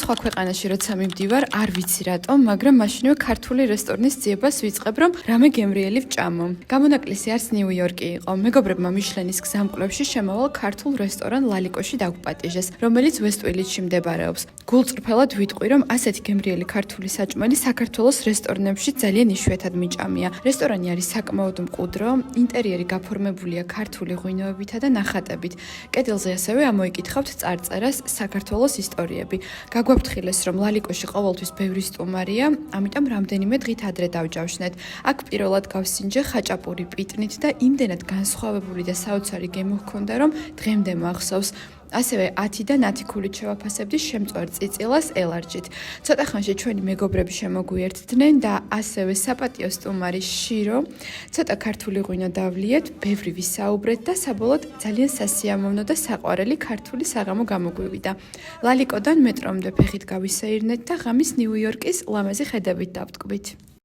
სხვა ქვეყანაში როცა მივდივარ, არ ვიცი რატომ, მაგრამ მაშინვე ქართული რესტორნის ძიებას ვიწყებ, რომ რამე გემრიელი ვჭამო. გამონაკლისი არც ნიუ-იორკი იყო. მეგობრებმა მიშლენის გზამკვლევში შემავალ ქართულ რესტორან ლალიკოში დაგვპატიჟეს, რომელიც ვესტ-უილიდში მდებარეობს. გულწრფელად ვიტყვი, რომ ასეთი გემრიელი ქართული საჭმელი საქართველოს რესტორნებში ძალიან იშვიათად მიჭამია. რესტორანი არის საკმაოდ მყუდრო, ინტერიერი გაფორმებულია ქართული ღვინოებითა და ნახატებით. კედელზე ასევე ამოიკითხავთ წარწერას საქართველოს ისტორიები. გაგვაფრთხილეს, რომ ლალიკოში ყოველთვის ბევრი სტუმარია, ამიტომ რამდენიმე დღით ადრე დავჯავშნეთ. აქ პირველად გავსინჯე ხაჭაპური პიტნით და იმდენად განსხვავებული და საოცარი გემო ჰქონდა, რომ დღემდე მახსოვს. ასევე 10 და 10 ქულით შევაფასებდი შემწვარ წიწილას ელარჯით. ცოტა ხანში ჩვენი მეგობრები შემოგვიერთდნენ და ასევე საპატიო სტუმარი შირო, ცოტა ქართული ღვინო დავლიეთ, ბევრი ვისაუბრეთ და საბოლოოდ ძალიან სასიამოვნო და საყვარელი ქართული საღამო გამოგვივიდა. ლალიკოდან მეტრომდე ფეხით გავისეირნეთ და ღამის ნიუ-იორკის ლამაზი ხედებით დავტკბით.